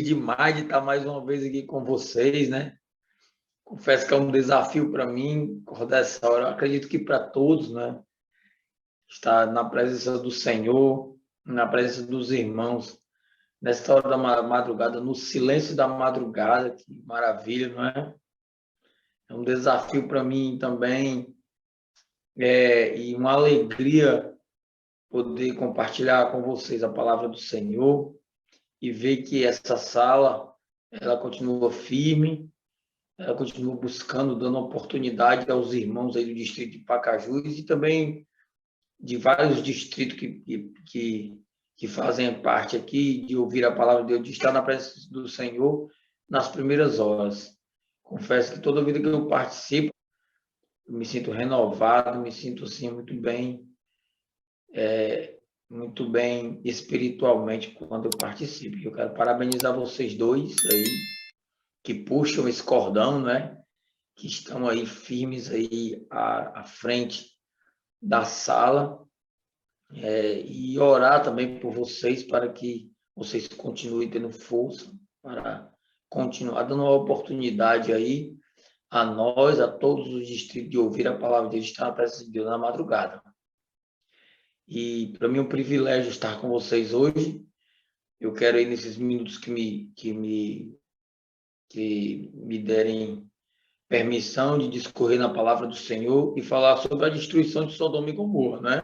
demais de estar mais uma vez aqui com vocês, né? Confesso que é um desafio para mim, acordar essa hora. Eu acredito que para todos, né? Estar na presença do Senhor, na presença dos irmãos, nessa hora da madrugada, no silêncio da madrugada, que maravilha, não é? É um desafio para mim também, e uma alegria poder compartilhar com vocês a palavra do Senhor e ver que essa sala, ela continua firme, ela continua buscando, dando oportunidade aos irmãos aí do distrito de Pacajus e também de vários distritos que fazem parte aqui, de ouvir a palavra de Deus, de estar na presença do Senhor nas primeiras horas. Confesso que toda vida que eu participo, eu me sinto renovado, me sinto assim muito bem espiritualmente quando eu participo. Eu quero parabenizar vocês dois aí, que puxam esse cordão, né? Que estão aí firmes aí à frente da sala, e orar também por vocês para que vocês continuem tendo força para continuar dando uma oportunidade aí a nós, a todos os distritos, de ouvir a palavra de Deus, estar na presença de Deus na madrugada. E para mim é um privilégio estar com vocês hoje. Eu quero aí nesses minutos que me derem permissão de discorrer na palavra do Senhor e falar sobre a destruição de Sodoma e Gomorra, né?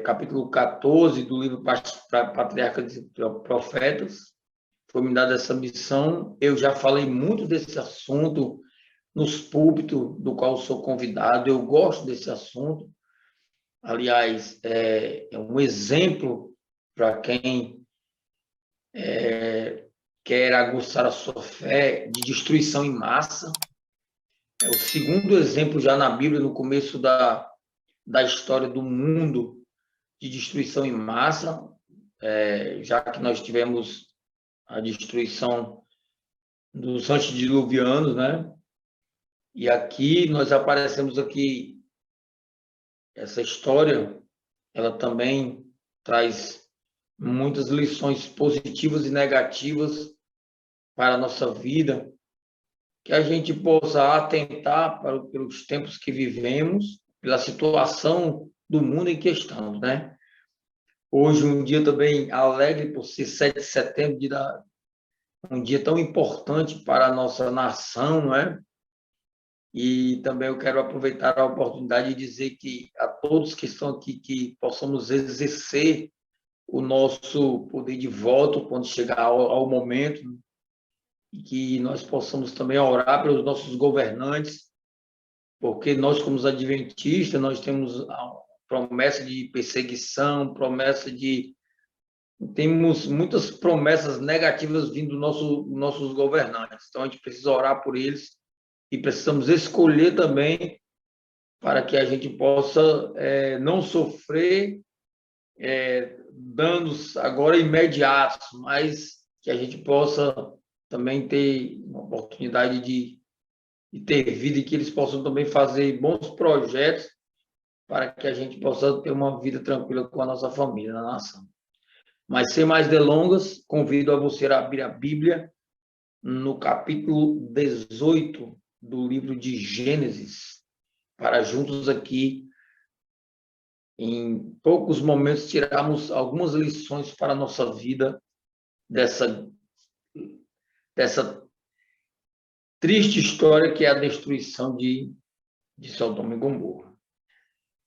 Capítulo 14 do livro Patriarcas e Profetas, foi me dada essa missão. Eu já falei muito desse assunto nos púlpitos do qual sou convidado, eu gosto desse assunto. Aliás, é um exemplo para quem quer aguçar a sua fé de destruição em massa. É o segundo exemplo já na Bíblia, no começo da história do mundo, de destruição em massa, já que nós tivemos a destruição dos antediluvianos, né? E aqui nós aparecemos aqui, essa história, ela também traz muitas lições positivas e negativas para a nossa vida, que a gente possa atentar pelos tempos que vivemos, pela situação do mundo em que estamos, né? Hoje, um dia também alegre por ser 7 de setembro, um dia tão importante para a nossa nação, não é? E também eu quero aproveitar a oportunidade de dizer que a todos que estão aqui, que possamos exercer o nosso poder de voto quando chegar ao momento, e que nós possamos também orar pelos nossos governantes, porque nós, como os adventistas, nós temos a promessa de perseguição, temos muitas promessas negativas vindo dos nossos governantes. Então, a gente precisa orar por eles e precisamos escolher também para que a gente possa não sofrer danos agora imediatos, mas que a gente possa também ter uma oportunidade de ter vida e que eles possam também fazer bons projetos para que a gente possa ter uma vida tranquila com a nossa família na nação. Mas, sem mais delongas, convido a você a abrir a Bíblia no capítulo 18 do livro de Gênesis, para juntos aqui, em poucos momentos, tirarmos algumas lições para a nossa vida dessa triste história que é a destruição de Sodoma e Gomorra.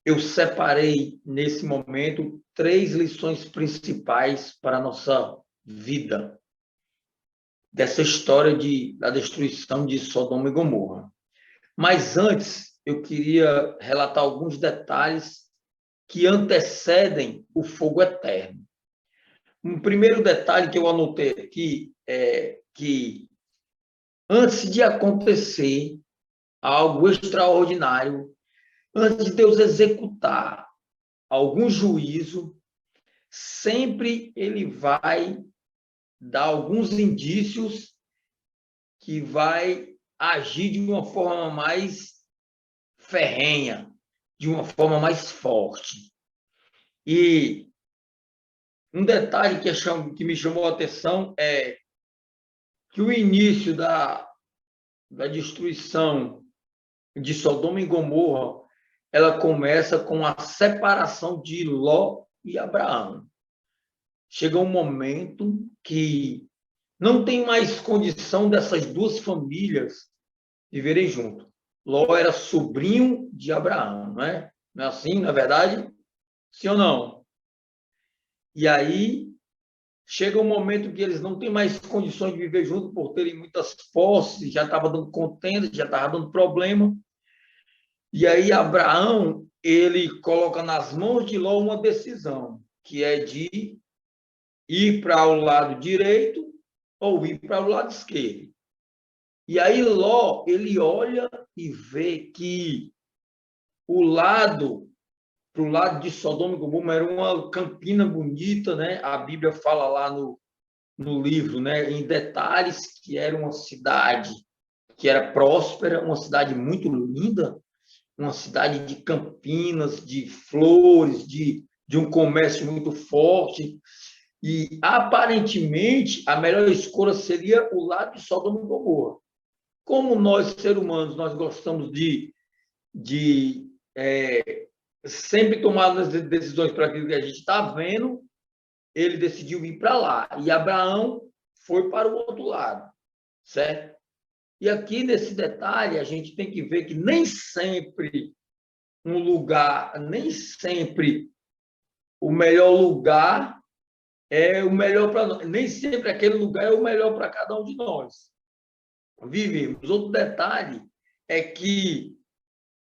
Eu separei, nesse momento, 3 lições principais para a nossa vida, dessa história da destruição de Sodoma e Gomorra. Mas antes, eu queria relatar alguns detalhes que antecedem o fogo eterno. Um primeiro detalhe que eu anotei aqui é que, antes de acontecer algo extraordinário, antes de Deus executar algum juízo, sempre ele vai dar alguns indícios que vai agir de uma forma mais ferrenha, de uma forma mais forte. E Um detalhe que me chamou a atenção é que o início da destruição de Sodoma e Gomorra, ela começa com a separação de Ló e Abraão. Chega um momento que não tem mais condição dessas duas famílias viverem junto. Ló era sobrinho de Abraão, não é? Não é assim, na verdade? Sim ou não? E aí chega um momento que eles não têm mais condições de viver junto por terem muitas posses, já estava dando contenda, já estava dando problema. E aí Abraão, ele coloca nas mãos de Ló uma decisão, que é de ir para o lado direito ou ir para o lado esquerdo. E aí Ló, ele olha e vê que o lado, para o lado de Sodoma e Gomorra, era uma campina bonita, né? A Bíblia fala lá no livro, né, em detalhes, que era uma cidade que era próspera, uma cidade muito linda, uma cidade de campinas, de flores, de um comércio muito forte. E, aparentemente, a melhor escolha seria o lado de Sodoma e Gomorra. Como nós, seres humanos, nós gostamos de sempre tomar as decisões para aquilo que a gente está vendo, ele decidiu ir para lá. E Abraão foi para o outro lado, certo? E aqui, nesse detalhe, a gente tem que ver que nem sempre um lugar, nem sempre o melhor lugar é o melhor para nós. Nem sempre aquele lugar é o melhor para cada um de nós. Vivemos. Outro detalhe é que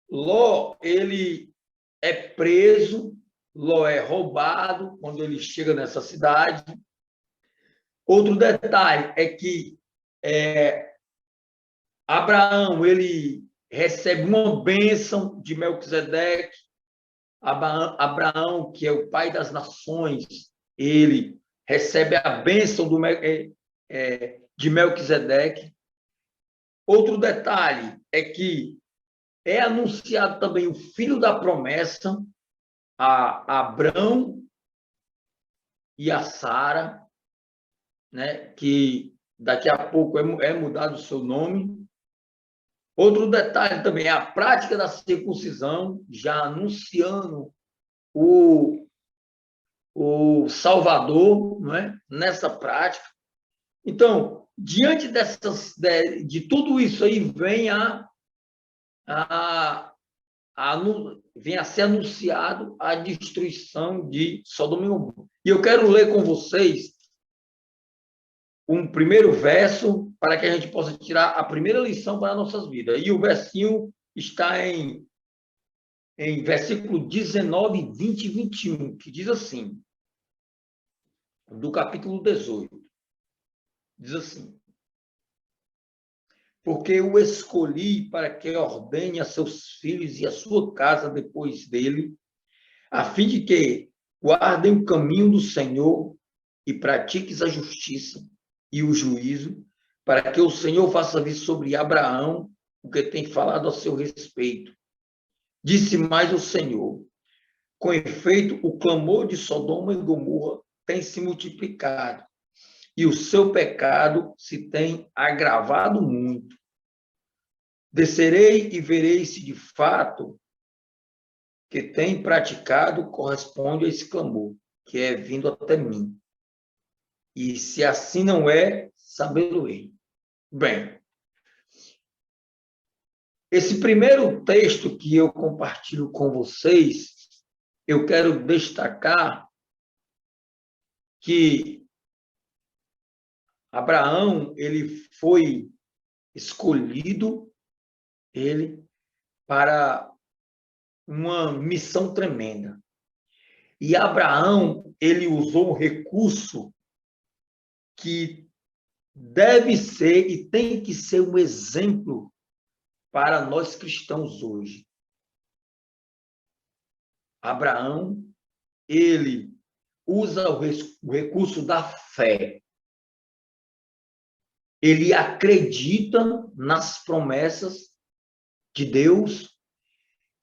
Ló, ele é preso, Ló é roubado quando ele chega nessa cidade. Outro detalhe é que Abraão, ele recebe uma bênção de Melquisedeque. Abraão, que é o pai das nações, ele recebe a bênção de Melquisedeque. Outro detalhe é que é anunciado também o filho da promessa a Abrão e a Sara, né, que daqui a pouco é mudado o seu nome. Outro detalhe também é a prática da circuncisão, já anunciando o Salvador, não é? Nessa prática. Então, diante de tudo isso aí, vem a ser anunciado a destruição de Sodoma e Gomorra. E eu quero ler com vocês um primeiro verso para que a gente possa tirar a primeira lição para nossas vidas. E o versinho está em versículo 19, 20 e 21, que diz assim, do capítulo 18. Diz assim: porque o escolhi para que ordene a seus filhos e a sua casa depois dele, a fim de que guardem o caminho do Senhor e pratiques a justiça e o juízo, para que o Senhor faça vir sobre Abraão o que tem falado a seu respeito. Disse mais o Senhor: com efeito, o clamor de Sodoma e Gomorra tem se multiplicado, e o seu pecado se tem agravado muito. Descerei e verei se de fato que tem praticado corresponde a esse clamor, que é vindo até mim. E se assim não é, sabê-lo-ei. Bem, esse primeiro texto que eu compartilho com vocês, eu quero destacar que Abraão, ele foi escolhido para uma missão tremenda. E Abraão, ele usou um recurso que deve ser e tem que ser um exemplo para nós cristãos hoje. Abraão, ele usa o recurso da fé. Ele acredita nas promessas de Deus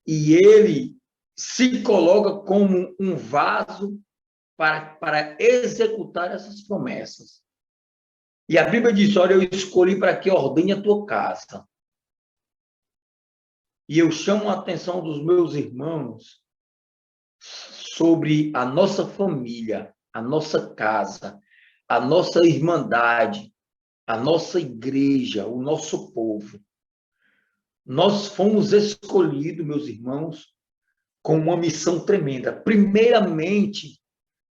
e ele se coloca como um vaso para executar essas promessas. E a Bíblia diz, olha, eu escolhi para que ordene a tua casa. E eu chamo a atenção dos meus irmãos sobre a nossa família, a nossa casa, a nossa irmandade, a nossa igreja, o nosso povo. Nós fomos escolhidos, meus irmãos, com uma missão tremenda. Primeiramente,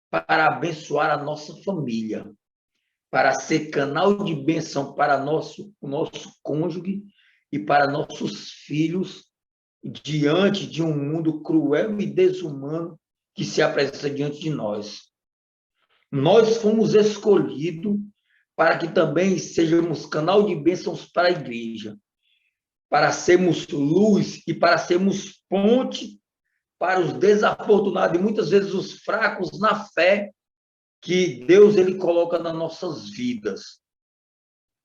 para abençoar a nossa família, para ser canal de bênção para o nosso cônjuge e para nossos filhos, diante de um mundo cruel e desumano que se apresenta diante de nós. Nós fomos escolhidos para que também sejamos canal de bênçãos para a igreja, para sermos luz e para sermos ponte para os desafortunados e muitas vezes os fracos na fé que Deus ele coloca nas nossas vidas.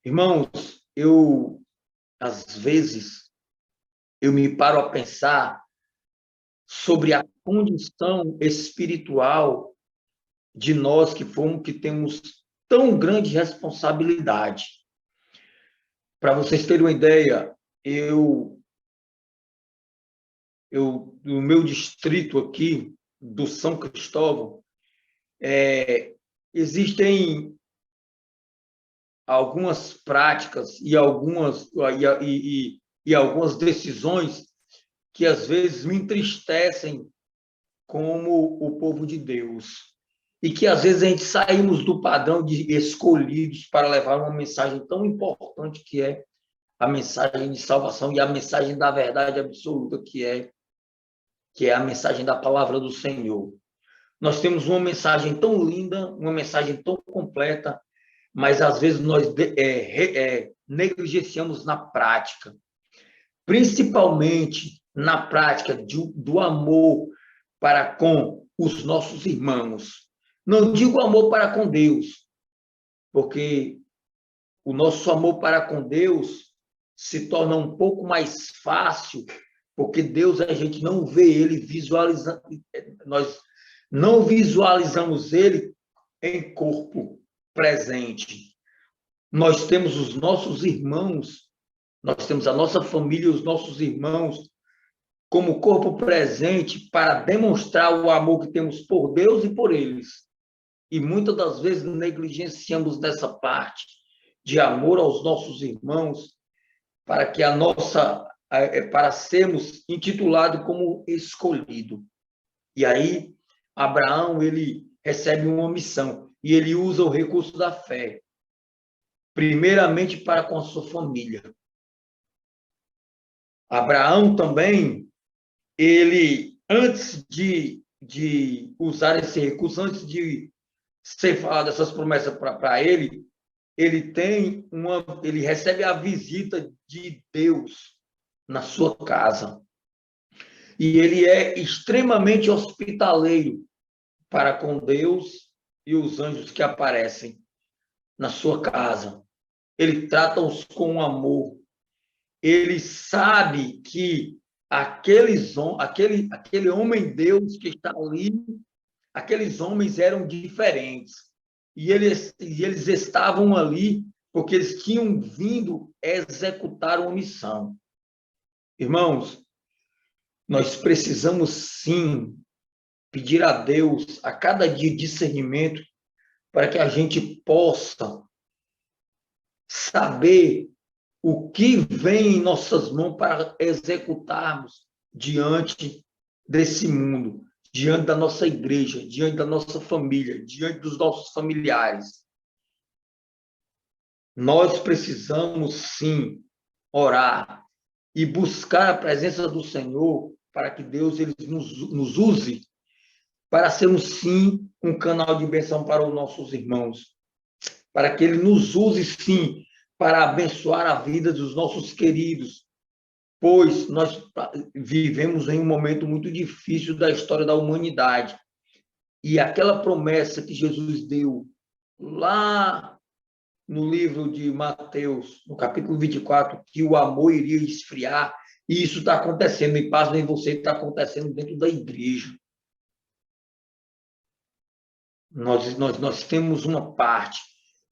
Irmãos, às vezes eu me paro a pensar sobre a condição espiritual de nós que temos tão grande responsabilidade. Para vocês terem uma ideia, no meu distrito aqui, do São Cristóvão, existem algumas práticas e algumas decisões que às vezes me entristecem como o povo de Deus. E que às vezes a gente saímos do padrão de escolhidos para levar uma mensagem tão importante que é a mensagem de salvação e a mensagem da verdade absoluta que é a mensagem da palavra do Senhor. Nós temos uma mensagem tão linda, uma mensagem tão completa, mas às vezes nós negligenciamos na prática, principalmente na prática do amor para com os nossos irmãos. Não digo amor para com Deus, porque o nosso amor para com Deus se torna um pouco mais fácil, porque Deus a gente não vê ele visualizando, nós não visualizamos ele em corpo presente. Nós temos os nossos irmãos, nós temos a nossa família, os nossos irmãos, como corpo presente para demonstrar o amor que temos por Deus e por eles. E muitas das vezes negligenciamos dessa parte de amor aos nossos irmãos para que para sermos intitulados como escolhido. E aí Abraão ele recebe uma missão e ele usa o recurso da fé, primeiramente para com a sua família. Abraão também ele antes de usar esse recurso, antes de ser falado essas promessas para ele, ele recebe a visita de Deus na sua casa. E ele é extremamente hospitaleiro para com Deus e os anjos que aparecem na sua casa. Ele trata-os com amor. Ele sabe que aquele homem Deus que está ali, aqueles homens eram diferentes. E eles estavam ali porque eles tinham vindo executar uma missão. Irmãos, nós precisamos sim pedir a Deus a cada dia discernimento para que a gente possa saber o que vem em nossas mãos para executarmos diante desse mundo, diante da nossa igreja, diante da nossa família, diante dos nossos familiares. Nós precisamos, sim, orar e buscar a presença do Senhor para que Deus ele nos use para sermos, sim, um canal de bênção para os nossos irmãos, para que Ele nos use, sim, para abençoar a vida dos nossos queridos, pois nós vivemos em um momento muito difícil da história da humanidade. E aquela promessa que Jesus deu lá no livro de Mateus, no capítulo 24, que o amor iria esfriar, e isso está acontecendo, e pasmem você, está acontecendo dentro da igreja. Nós temos uma parte,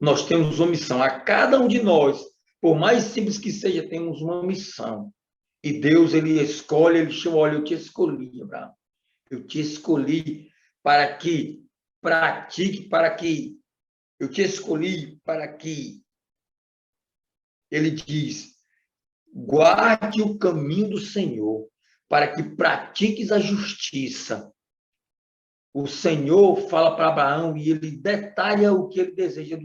nós temos uma missão. A cada um de nós, por mais simples que seja, temos uma missão. E Deus, ele escolhe, ele chama, olha, eu te escolhi, Abraão. Eu te escolhi para que pratique, eu te escolhi para que, ele diz, guarde o caminho do Senhor, para que pratiques a justiça. O Senhor fala para Abraão e ele detalha o que ele deseja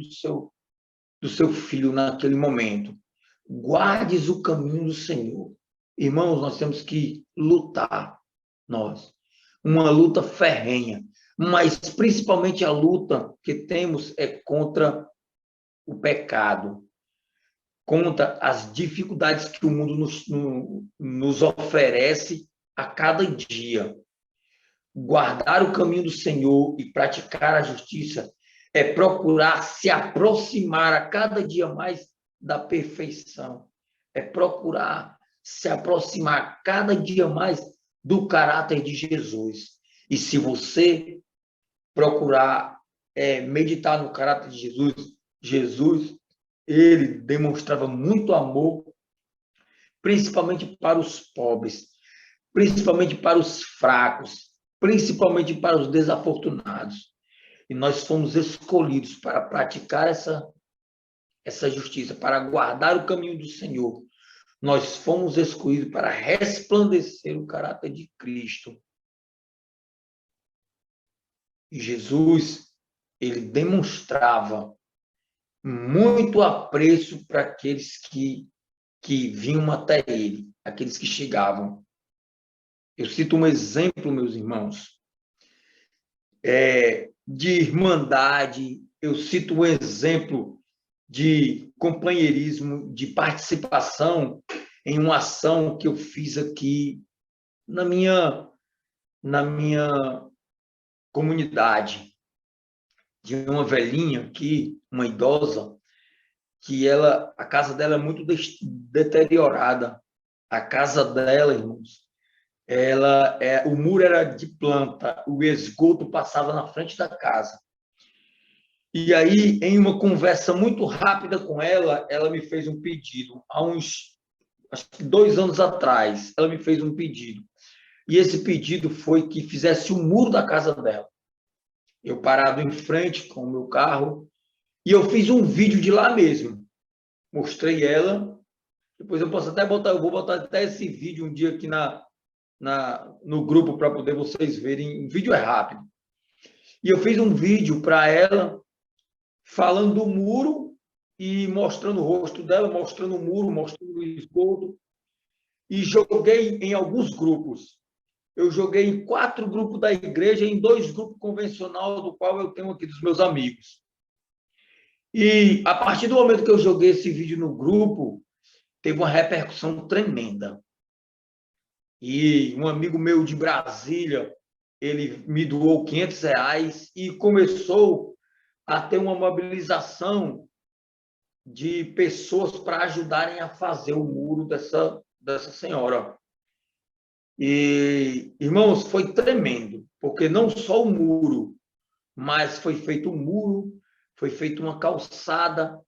do seu filho naquele momento. Guardes o caminho do Senhor. Irmãos, nós temos que lutar, nós. Uma luta ferrenha, mas principalmente a luta que temos é contra o pecado, contra as dificuldades que o mundo nos oferece a cada dia. Guardar o caminho do Senhor e praticar a justiça é procurar se aproximar a cada dia mais da perfeição. É procurar se aproximar cada dia mais do caráter de Jesus. E se você procurar meditar no caráter de Jesus, ele demonstrava muito amor, principalmente para os pobres, principalmente para os fracos, principalmente para os desafortunados. E nós fomos escolhidos para praticar essa justiça, para guardar o caminho do Senhor. Nós fomos escolhidos para resplandecer o caráter de Cristo. E Jesus, ele demonstrava muito apreço para aqueles que vinham até ele, aqueles que chegavam. Eu cito um exemplo, meus irmãos, de irmandade, eu cito um exemplo de companheirismo, de participação em uma ação que eu fiz aqui na minha comunidade, de uma velhinha aqui, uma idosa, que a casa dela é muito deteriorada. A casa dela, irmãos, o muro era de planta, o esgoto passava na frente da casa. E aí, em uma conversa muito rápida com ela me fez um pedido. Há acho que 2 anos atrás, ela me fez um pedido. E esse pedido foi que fizesse o muro da casa dela. Eu parado em frente com o meu carro, e eu fiz um vídeo de lá mesmo. Mostrei ela. Depois eu vou botar até esse vídeo um dia aqui no grupo para poder vocês verem. O vídeo é rápido. E eu fiz um vídeo para ela, falando do muro e mostrando o rosto dela, mostrando o muro, mostrando o esgoto. E joguei em alguns grupos. Eu joguei em 4 grupos da igreja e em 2 grupos convencional, do qual eu tenho aqui dos meus amigos. E a partir do momento que eu joguei esse vídeo no grupo, teve uma repercussão tremenda. E um amigo meu de Brasília, ele me doou R$ 500 e começou a ter uma mobilização de pessoas para ajudarem a fazer o muro dessa senhora. E, irmãos, foi tremendo, porque não só o muro, mas foi feito um muro, foi feita uma calçada,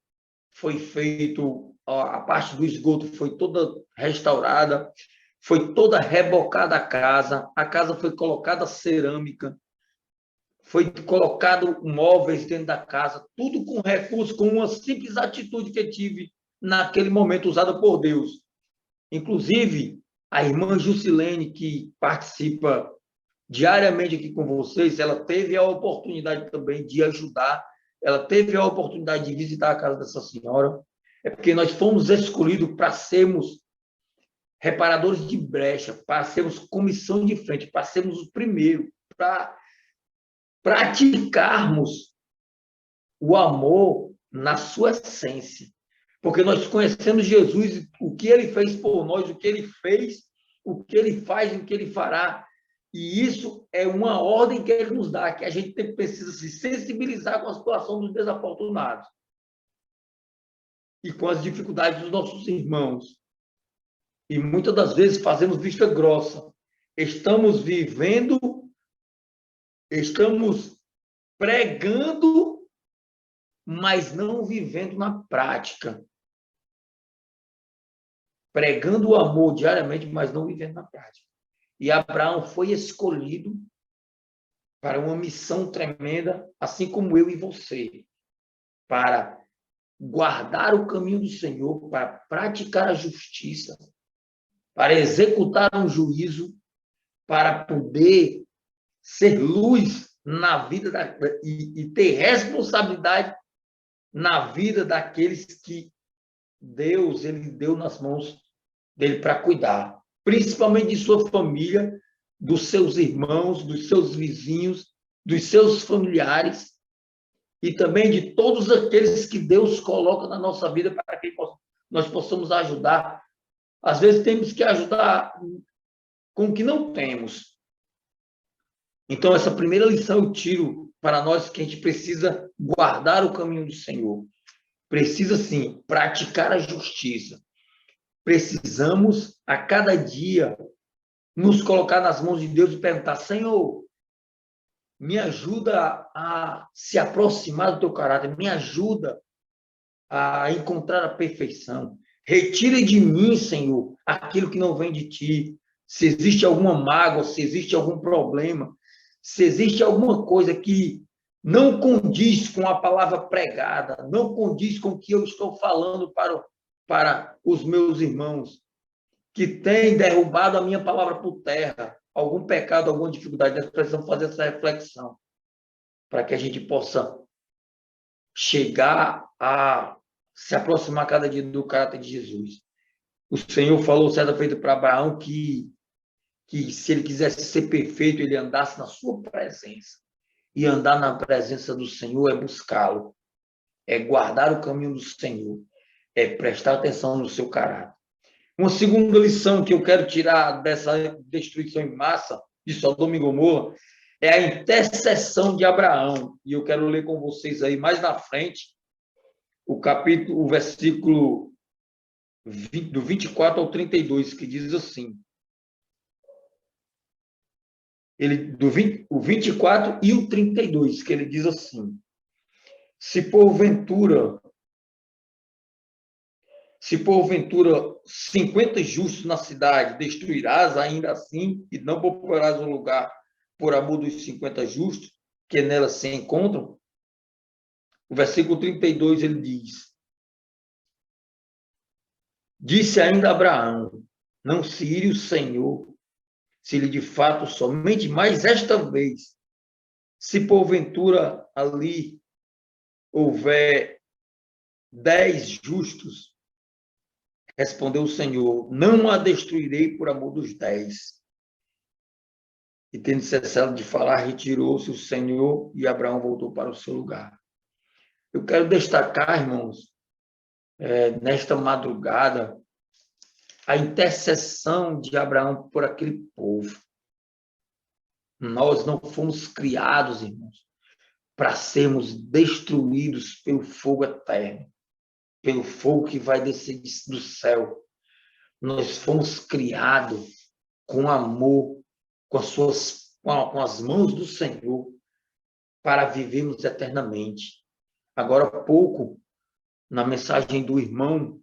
foi feito, a parte do esgoto foi toda restaurada, foi toda rebocada a casa foi colocada cerâmica, foi colocado móveis dentro da casa, tudo com recurso, com uma simples atitude que eu tive naquele momento, usada por Deus. Inclusive, a irmã Jusilene, que participa diariamente aqui com vocês, ela teve a oportunidade também de ajudar, ela teve a oportunidade de visitar a casa dessa senhora, é porque nós fomos escolhidos para sermos reparadores de brecha, para sermos comissão de frente, para sermos o primeiro, para praticarmos o amor na sua essência. Porque nós conhecemos Jesus, o que ele fez por nós, o que ele fez, o que ele faz e o que ele fará. E isso é uma ordem que ele nos dá, que a gente precisa se sensibilizar com a situação dos desafortunados e com as dificuldades dos nossos irmãos. E muitas das vezes fazemos vista grossa. Estamos pregando, mas não vivendo na prática. Pregando o amor diariamente, mas não vivendo na prática. E Abraão foi escolhido para uma missão tremenda, assim como eu e você, para guardar o caminho do Senhor, para praticar a justiça, para executar um juízo, para poder ser luz na vida e ter responsabilidade na vida daqueles que Deus ele deu nas mãos dele para cuidar, principalmente de sua família, dos seus irmãos, dos seus vizinhos, dos seus familiares e também de todos aqueles que Deus coloca na nossa vida para que nós possamos ajudar. Às vezes temos que ajudar com o que não temos. Então, essa primeira lição eu tiro para nós que a gente precisa guardar o caminho do Senhor. Precisa, sim, praticar a justiça. Precisamos, a cada dia, nos colocar nas mãos de Deus e perguntar: Senhor, me ajuda a se aproximar do teu caráter, me ajuda a encontrar a perfeição. Retire de mim, Senhor, aquilo que não vem de ti. Se existe alguma mágoa, se existe algum problema, se existe alguma coisa que não condiz com a palavra pregada, não condiz com o que eu estou falando para os meus irmãos, que tem derrubado a minha palavra por terra, algum pecado, alguma dificuldade, nós precisamos fazer essa reflexão, para que a gente possa chegar a se aproximar cada dia do caráter de Jesus. O Senhor falou certa feita para Abraão que se ele quisesse ser perfeito, ele andasse na sua presença. E andar na presença do Senhor é buscá-lo, é guardar o caminho do Senhor, é prestar atenção no seu caráter. Uma segunda lição que eu quero tirar dessa destruição em massa de Sodoma e Gomorra é a intercessão de Abraão. E eu quero ler com vocês aí mais na frente o versículo do 24 ao 32, que diz assim. O 24 e o 32, que ele diz assim: se porventura 50 justos na cidade, destruirás ainda assim e não pouparás o lugar por amor dos 50 justos que nela se encontram? O versículo 32 ele diz: disse ainda Abraão, não se ire o Senhor, se ele de fato somente mais esta vez, se porventura ali houver 10 justos, respondeu o Senhor, não a destruirei por amor dos 10. E tendo cessado de falar, retirou-se o Senhor e Abraão voltou para o seu lugar. Eu quero destacar, irmãos, nesta madrugada, a intercessão de Abraão por aquele povo. Nós não fomos criados, irmãos, para sermos destruídos pelo fogo eterno, pelo fogo que vai descer do céu. Nós fomos criados com amor, com as mãos do Senhor, para vivermos eternamente. Agora há pouco, na mensagem do irmão,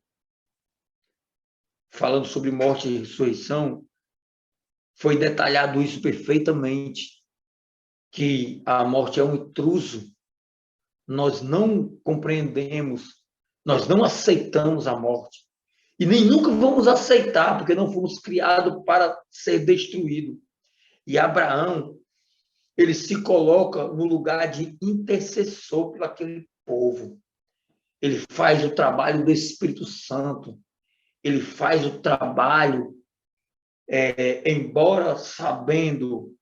falando sobre morte e ressurreição, foi detalhado isso perfeitamente, que a morte é um intruso. Nós não compreendemos, nós não aceitamos a morte. E nem nunca vamos aceitar, porque não fomos criados para ser destruídos. E Abraão, ele se coloca no lugar de intercessor por aquele povo. Ele faz o trabalho do Espírito Santo. Ele faz o trabalho, embora sabendo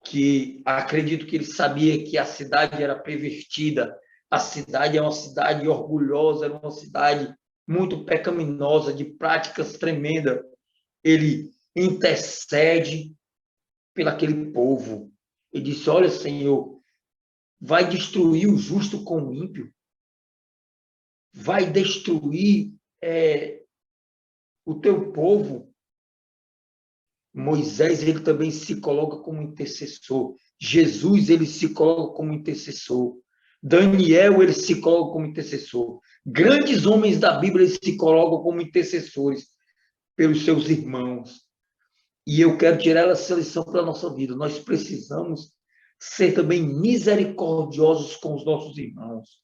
que, acredito que ele sabia que a cidade era pervertida, a cidade é uma cidade orgulhosa, era uma cidade muito pecaminosa, de práticas tremendas. Ele intercede pelaquele povo. Ele disse, olha, Senhor, vai destruir o justo com o ímpio? Vai destruir o teu povo? Moisés, ele também se coloca como intercessor. Jesus, ele se coloca como intercessor. Daniel, ele se coloca como intercessor. Grandes homens da Bíblia, eles se colocam como intercessores pelos seus irmãos. E eu quero tirar essa lição para a nossa vida. Nós precisamos ser também misericordiosos com os nossos irmãos.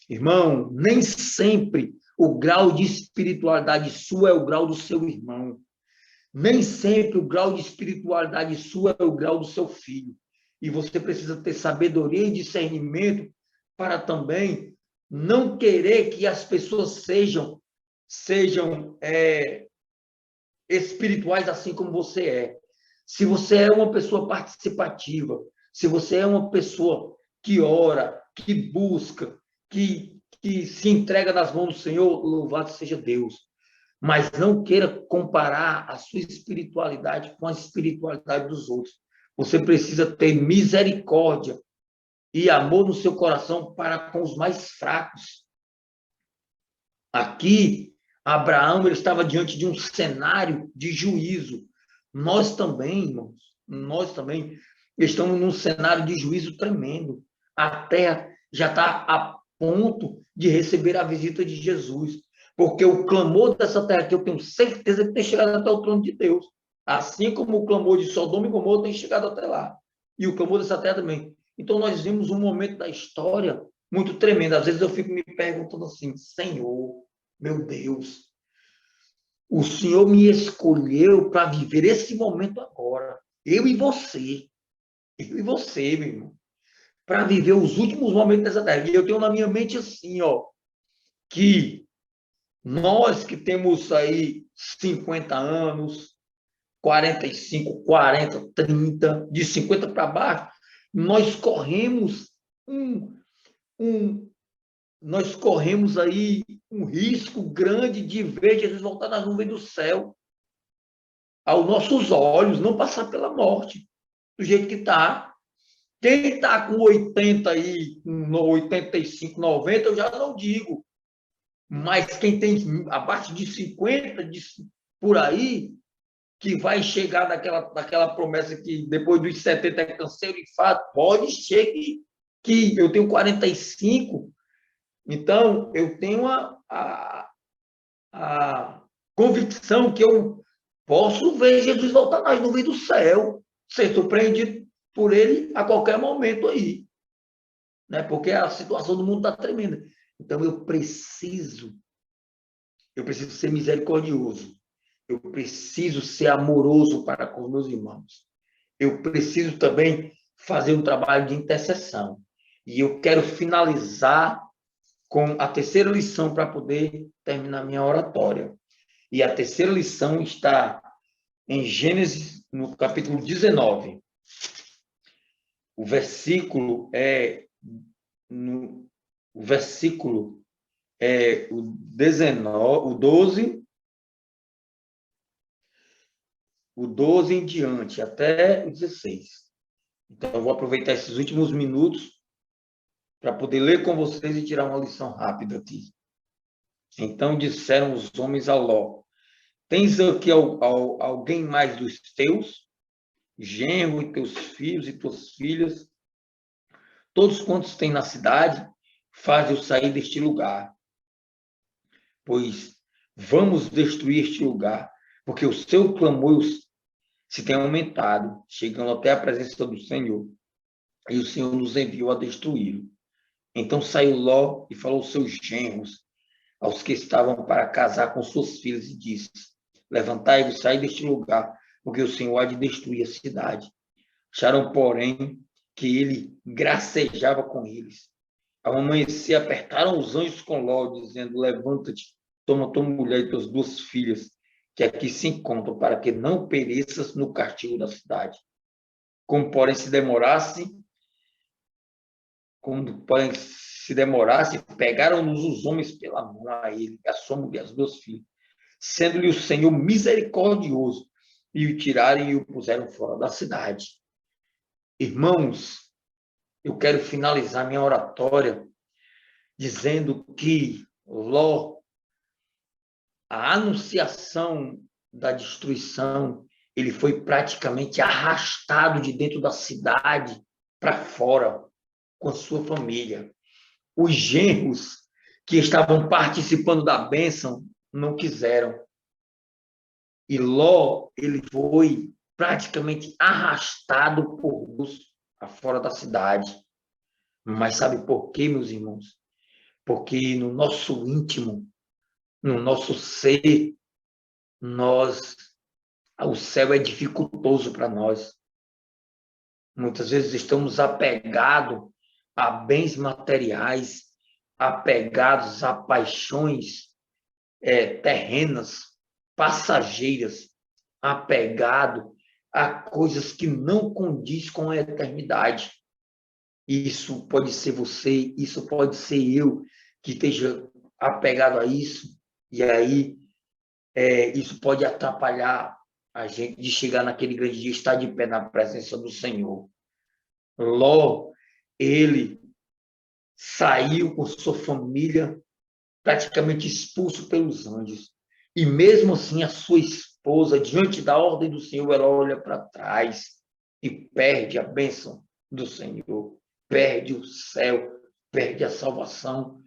Irmão, nem sempre o grau de espiritualidade sua é o grau do seu irmão. Nem sempre o grau de espiritualidade sua é o grau do seu filho. E você precisa ter sabedoria e discernimento para também não querer que as pessoas sejam espirituais assim como você é. Se você é uma pessoa participativa, se você é uma pessoa que ora, que busca, que se entrega nas mãos do Senhor, louvado seja Deus. Mas não queira comparar a sua espiritualidade com a espiritualidade dos outros. Você precisa ter misericórdia e amor no seu coração para com os mais fracos. Aqui, Abraão, ele estava diante de um cenário de juízo. Nós também, irmãos, nós também estamos num cenário de juízo tremendo. A terra já está a ponto de receber a visita de Jesus. Porque o clamor dessa terra aqui, eu tenho certeza que tem chegado até o trono de Deus. Assim como o clamor de Sodoma e Gomorra tem chegado até lá. E o clamor dessa terra também. Então, nós vimos um momento da história muito tremendo. Às vezes eu fico me perguntando assim, Senhor, meu Deus, o Senhor me escolheu para viver esse momento agora. Eu e você, meu irmão, para viver os últimos momentos dessa terra. E eu tenho na minha mente assim, ó, que nós que temos aí 50 anos, 45, 40, 30, de 50 para baixo, nós corremos um, nós corremos aí um risco grande de ver Jesus voltar nas nuvens do céu, aos nossos olhos, não passar pela morte, do jeito que está. Quem está com 80 aí, 85, 90, eu já não digo. Mas quem tem abaixo de 50, por aí, que vai chegar naquela promessa que depois dos 70 é canseiro e fato, pode ser que eu tenho 45, então eu tenho a convicção que eu posso ver Jesus voltar nas nuvens do céu, ser surpreendido por ele a qualquer momento aí, né? Porque a situação do mundo está tremenda. Então eu preciso ser misericordioso, eu preciso ser amoroso para com os meus irmãos, eu preciso também fazer um trabalho de intercessão. E eu quero finalizar com a terceira lição para poder terminar minha oratória. E a terceira lição está em Gênesis, no capítulo 19. O versículo é o 19, o 12 em diante, até o 16. Então, eu vou aproveitar esses últimos minutos para poder ler com vocês e tirar uma lição rápida aqui. Então disseram os homens a Ló: tens aqui alguém mais dos teus, genro e teus filhos e tuas filhas, todos quantos têm na cidade, faze-o sair deste lugar, pois vamos destruir este lugar, porque o seu clamor se tem aumentado, chegando até a presença do Senhor, e o Senhor nos enviou a destruí-lo. Então saiu Ló e falou aos seus genros, aos que estavam para casar com suas filhas, e disse: levantai-vos, saí deste lugar, porque o Senhor há de destruir a cidade. Acharam, porém, que ele gracejava com eles. Ao amanhecer, apertaram os anjos com Ló, dizendo: levanta-te, toma tua mulher e tuas duas filhas, que aqui se encontram, para que não pereças no castigo da cidade. Como, porém, se demorasse, pegaram-nos os homens pela mão a ele, a sua mulher, as duas filhas, sendo-lhe o Senhor misericordioso, e o tiraram e o puseram fora da cidade. Irmãos, eu quero finalizar minha oratória dizendo que Ló, a anunciação da destruição ele foi praticamente arrastado de dentro da cidade para fora, com a sua família. Os genros que estavam participando da bênção não quiseram. E Ló, ele foi praticamente arrastado por Deus fora da cidade. Mas sabe por quê, meus irmãos? Porque no nosso íntimo, no nosso ser, o céu é dificultoso para nós. Muitas vezes estamos apegados a bens materiais, apegados a paixões terrenas, passageiras, apegado a coisas que não condiz com a eternidade. Isso pode ser você, isso pode ser eu que esteja apegado a isso, e aí isso pode atrapalhar a gente de chegar naquele grande dia, estar de pé na presença do Senhor. Ló, ele saiu com sua família praticamente expulso pelos anjos. E mesmo assim, a sua esposa, diante da ordem do Senhor, ela olha para trás e perde a bênção do Senhor, perde o céu, perde a salvação,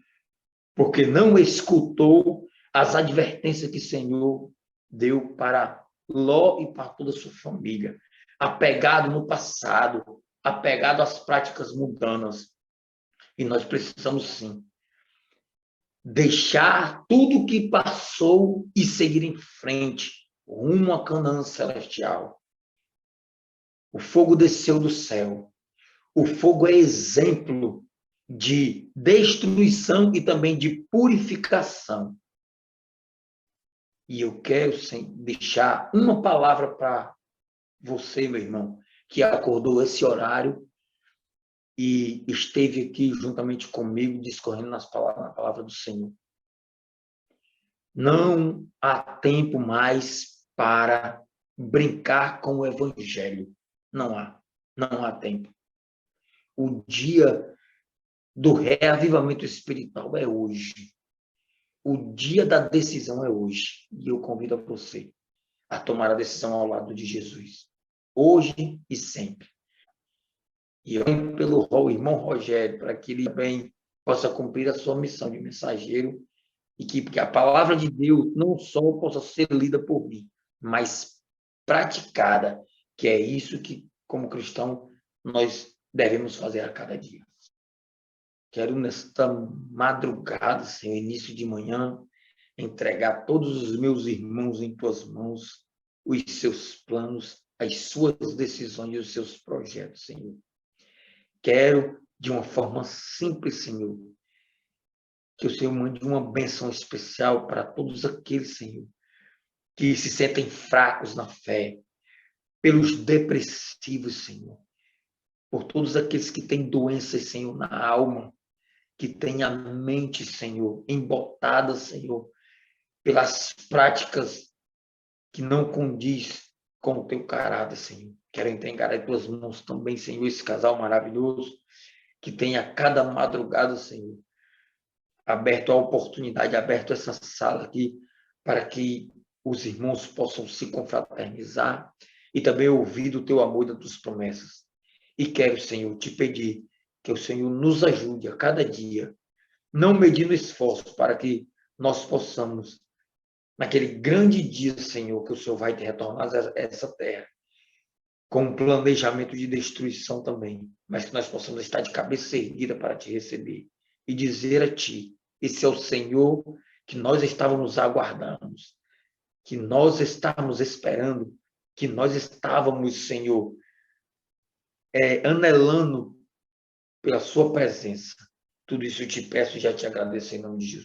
porque não escutou as advertências que o Senhor deu para Ló e para toda a sua família, apegado no passado, apegado às práticas mundanas. E nós precisamos, sim, deixar tudo o que passou e seguir em frente, rumo a Canaã celestial. O fogo desceu do céu. O fogo é exemplo de destruição e também de purificação. E eu quero deixar uma palavra para você, meu irmão, que acordou esse horário e esteve aqui juntamente comigo, discorrendo na palavra do Senhor. Não há tempo mais para brincar com o evangelho. Não há tempo. O dia do reavivamento espiritual é hoje. O dia da decisão é hoje. E eu convido a você a tomar a decisão ao lado de Jesus. Hoje e sempre. E eu venho pelo irmão Rogério, para que ele também possa cumprir a sua missão de mensageiro e que a palavra de Deus não só possa ser lida por mim, mas praticada, que é isso que, como cristão, nós devemos fazer a cada dia. Quero, nesta madrugada, Senhor, início de manhã, entregar todos os meus irmãos em tuas mãos, os seus planos, as suas decisões e os seus projetos, Senhor. Quero, de uma forma simples, Senhor, que o Senhor mande uma bênção especial para todos aqueles, Senhor, que se sentem fracos na fé, pelos depressivos, Senhor, por todos aqueles que têm doenças, Senhor, na alma, que têm a mente, Senhor, embotada, Senhor, pelas práticas que não condiz com o teu caráter, Senhor. Quero entregar em tuas mãos também, Senhor, esse casal maravilhoso, que tem a cada madrugada, Senhor, aberto a oportunidade, aberto essa sala aqui, para que os irmãos possam se confraternizar e também ouvir do teu amor e das tuas promessas. E quero, Senhor, te pedir que o Senhor nos ajude a cada dia, não medindo esforço, para que nós possamos, naquele grande dia, Senhor, que o Senhor vai te retornar a essa terra, com um planejamento de destruição também, mas que nós possamos estar de cabeça erguida para te receber e dizer a ti: esse é o Senhor que nós estávamos aguardando, que nós estávamos esperando, que nós estávamos, Senhor, anelando pela sua presença. Tudo isso eu te peço e já te agradeço em nome de Jesus.